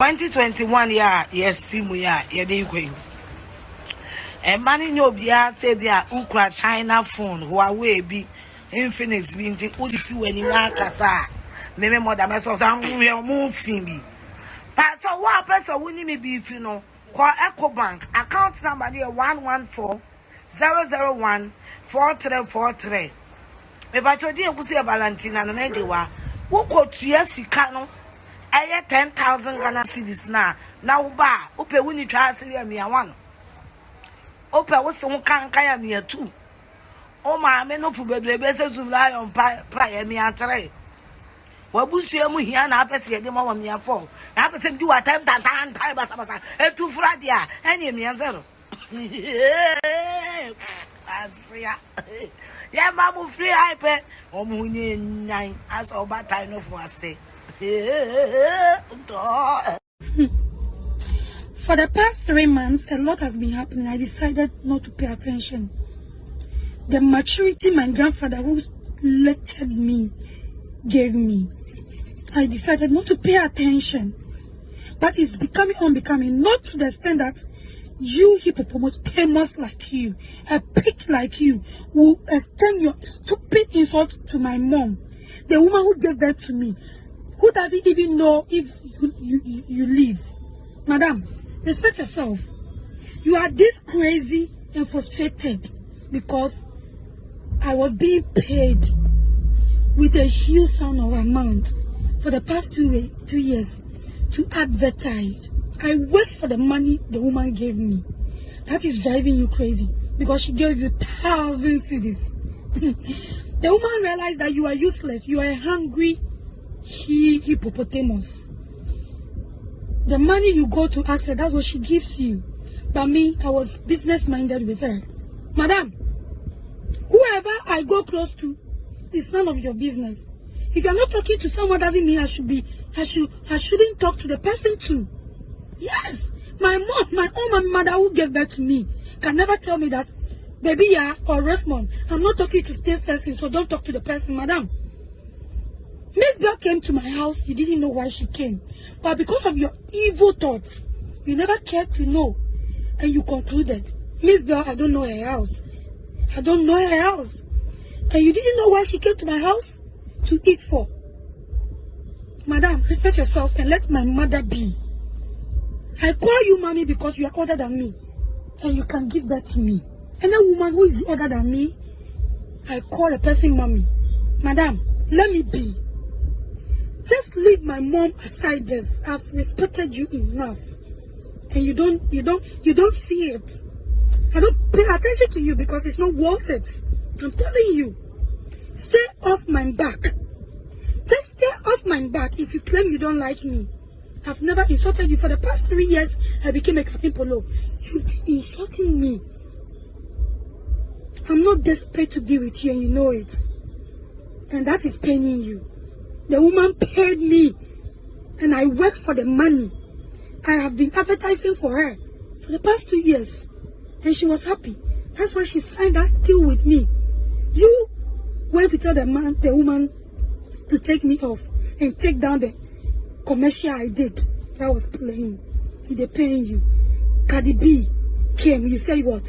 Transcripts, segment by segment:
2021 year, yes, simu ya, yede kwe. E mani nyobia se bia ukra China phone, Huawei bi, Infinix bi, nti udisi weni kasa. Meme moda meso sa mu fimbi. But so what person wuni me be if you know, call Echo Bank, account number there 114-001-4343. If I told you Valentina no Nedewa, who could Sicano? I had 10,000 Ghana cedis now. Now, ba, Upe Winnie tries me a one. Opa was some can kaya me a two. Oh, my men of the best to lie on prior me a tray. What was your here and I bet you the moment me a fall. I bet him do a time time a two fradia, any me answer. Yeah, Mamma free iPad or moon 9 as all bad time of was say. For the past 3 months, a lot has been happening. I decided not to pay attention. The maturity my grandfather who lectured me gave me, I decided not to pay attention. But it's becoming unbecoming, not to the extent that you hippopotamus like you, a pig like you, will extend your stupid insult to my mom, the woman who gave birth to me, who doesn't even know if you live. Madam, respect yourself. You are this crazy and frustrated because I was being paid with a huge sum of amount for the past 2 years to advertise. I worked for the money the woman gave me. That is driving you crazy because she gave you 1,000 cedis. The woman realized that you are useless. You are a hungry hippopotamus. The money you go to ask her, that's what she gives you. But me, I was business minded with her. Madam, whoever I go close to is none of your business. If you're not talking to someone, doesn't mean I shouldn't talk to the person too. Yes, my own mother who gave birth to me can never tell me that, baby, yeah, or Resmond, I'm not talking to this person, so don't talk to the person, madam. Miss Bell came to my house. You didn't know why she came. But because of your evil thoughts, you never cared to know. And you concluded, Miss Bell, I don't know her house. I don't know her house. And you didn't know why she came to my house? To eat for. Madam, respect yourself and let my mother be. I call you mommy because you are older than me. And you can give birth to me. Any woman who is older than me, I call the person mommy. Madam, let me be. Just leave my mom aside this. I've respected you enough. And you don't see it. I don't pay attention to you because it's not worth it. I'm telling you. Stay off my back. Just stay off my back if you claim you don't like me. I've never insulted you. For the past 3 years, I became a Captain Poloo. You've been insulting me. I'm not desperate to be with you and you know it. And that is paining you. The woman paid me and I worked for the money. I have been advertising for her for the past 2 years and she was happy. That's why she signed that deal with me. You went to tell the woman to take me off and take down the commercial I did. That was playing. Did they paying you? Cardi B came. You say what?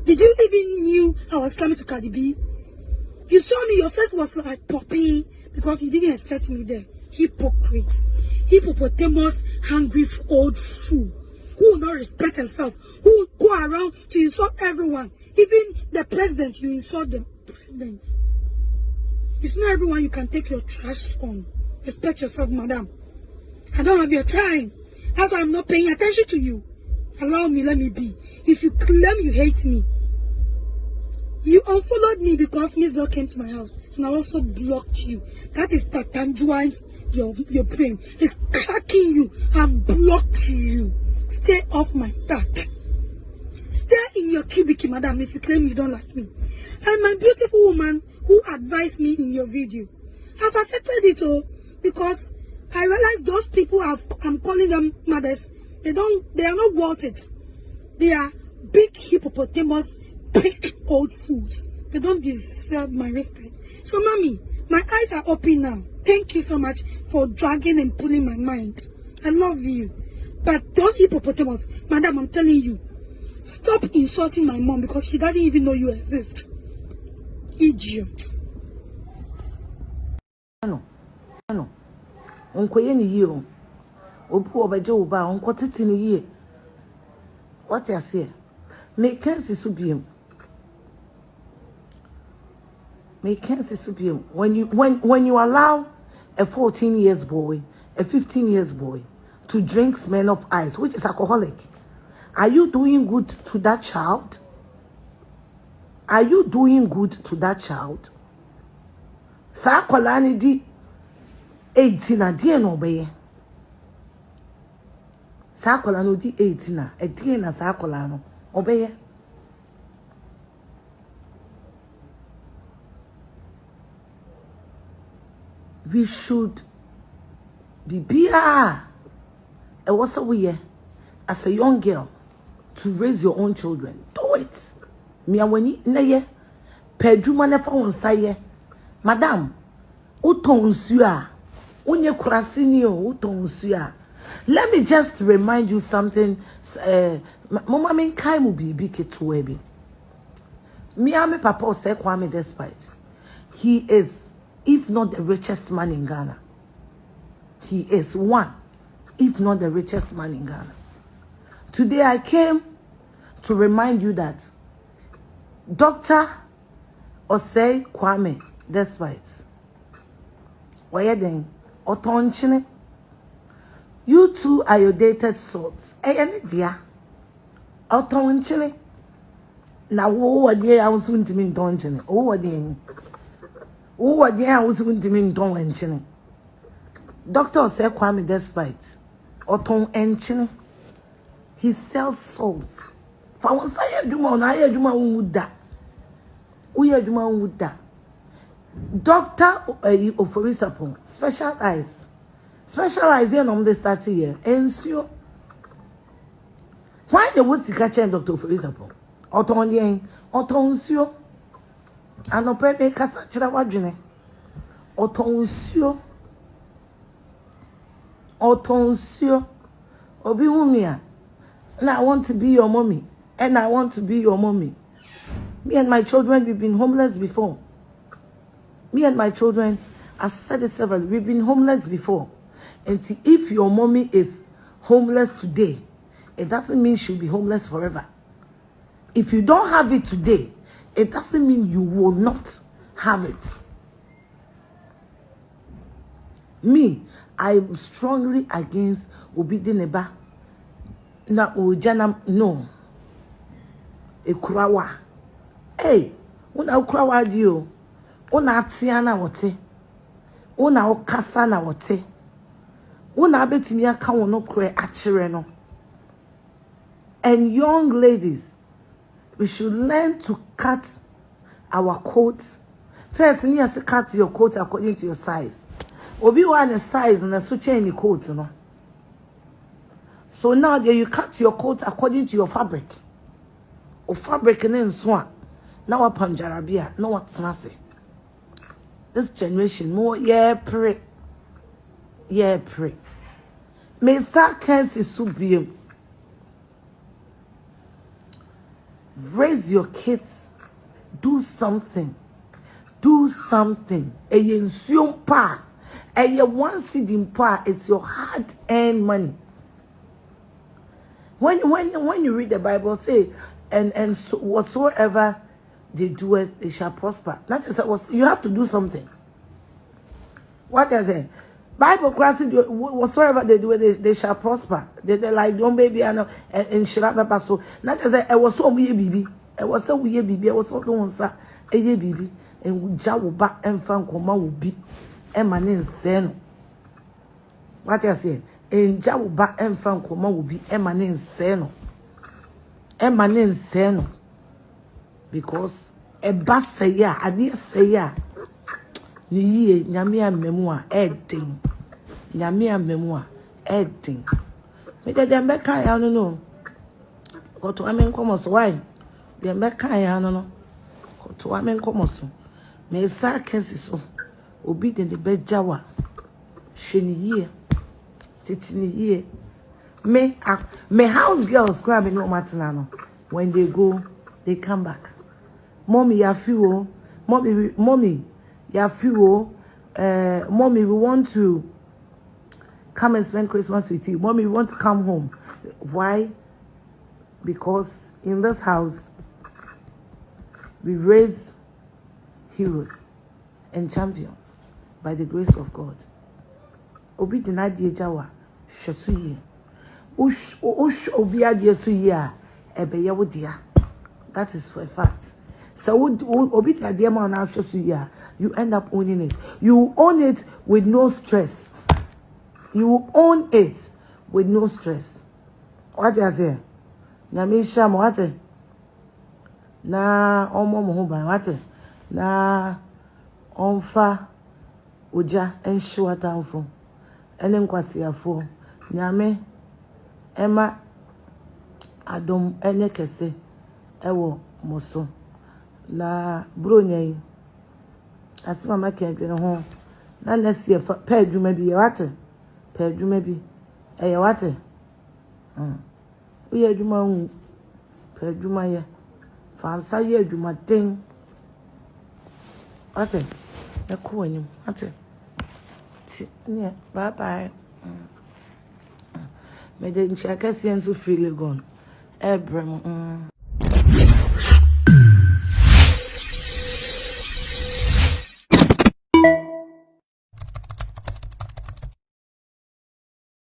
Did you even knew I was coming to Cardi B? You saw me, your face was like popping because you didn't expect me there. Hypocrite. Hippopotamus, hungry old fool. Who will not respect herself. Who will go around to insult everyone. Even the president, you insult the president. It's not everyone you can take your trash on. Respect yourself, madam. I don't have your time. That's why I'm not paying attention to you. Allow me, let me be. If you claim you hate me, you unfollowed me because Miss Bell came to my house. And I also blocked you. That is tangiwise your brain. It's cracking you. I've blocked you. Stay off my back. Stay in your cubicle, madam, if you claim you don't like me. And my beautiful woman who advised me in your video, I've accepted it all because I realize those people I'm calling them mothers, they are not worth it. They are big hippopotamus, big old fools. They don't deserve my respect. So, mommy, my eyes are open now. Thank you so much for dragging and pulling my mind. I love you. But those hippopotamus, madam, I'm telling you, stop insulting my mom because she doesn't even know you exist. Idiot. No. Unko ye ni yi o. Obu obaje oba unko titi ni yi. What you say? Make cancer subium. Make cancer subium. When you allow a 14 years boy, a 15 years boy to drink Smirnoff Ice, which is alcoholic, are you doing good to that child? Are you doing good to that child? Sa kwalani di 18 na die no be. Sa kwalani di 18 na e die na sa kwalani obeye. We should be bia. It was a way as a young girl to raise your own children. Do it. Me awani na ye peduma na fa wonsa ye. Madam, utonsu a unye kurasi ni o utonsu a. Let me just remind you something. Mama min kai mu bibi ketuwe bi. Me ame papa say Kwame Despite. He is, if not the richest man in Ghana. He is one, if not the richest man in Ghana. Today I came to remind you that Dr. Osei Kwame Despite. Why then? Otonchine. You two are your dated sorts. Any dear. Otonchine. Now, what dear I was going to mean, donchine. Oh, what dear. Oh, what dear I was going to mean, donchine. Dr. Osei Kwame Despite. Oton enchine. He sells salt. For one side, do more, I do my own wood. We are doing with that. Doctor Oforisapo specialize in on the 30 year. And so, why the woods to catch Dr. Oforisapo? Otonsio, and no pepe casachra wagine. Otonsio, Obiumia. And I want to be your mommy, and I want to be your mommy. Me and my children, we've been homeless before. Me and my children, I said it several, we've been homeless before. And if your mommy is homeless today, it doesn't mean she'll be homeless forever. If you don't have it today, it doesn't mean you will not have it. Me, I am strongly against Obidineba. Na Ujana, no. Ekurawa. Hey, una ukurawa dio. Una atiana wote. Una okasa na wote. Una betimi aka wono kure achire no. And young ladies, we should learn to cut our coats. First, you have to cut your coat according to your size. Obi one size and a switch in the coat, no. So now there you cut your coat according to your fabric. Or fabric and then swan. Now upon Jarabia, no what's nasty. This generation more pray. May start cancer subium. Raise your kids. Do something. A yen pa. A ye one seed in pa. It's your hard-earned money. When you read the Bible, say, and so whatsoever they do it, they shall prosper. That is you have to do something. What is it? Bible class, whatsoever they do it, they shall prosper. They like don't baby and shiraba so. That is it. I was so weird baby. I was so weird baby. I was so don't say a baby and jawu back and fan koma will be emanin sen. What you say? And jawu back and fan koma will be emanin seno. Because a bass say ya, I did say ya. Ni nyamia memoir editing. Nyamia memoir editing. Me de dem beka ya no no. Ko to amen komos why? Dem beka ya no no. Ko to amen komos. Me sa kesi so. Obi de bejawa. Hwe ni yie. Titi ni yie. Me house girls grabbing no matter when they go, they come back. Mommy, ya feel, mommy, ya feel, mommy, we want to come and spend Christmas with you. Mommy, we want to come home. Why? Because in this house, we raise heroes and champions by the grace of God. Obi dinadi jawa shesuye. Ush obi adie suye ebeye wodia. That is for a fact. So obi dinadi ma na shesuye, you end up owning it. You own it with no stress. You own it with no stress. What you say? Nyamisha mo what? Na omo mo ho ban what? Na onfa oja enhye watanfo. Ene nkwasiafo. Nyame ema adom ene kese ewo moso. Na bronya yi asima makendwe no ho. Na nasi pa adwuma bi ye what? Pa adwuma bi eye what? Uye adwuma hu pa adwuma ye fansa ye adwuma den what? Na ko anyim what? Yeah, bye bye. Me dey nchaka sienso feel gone. Ebram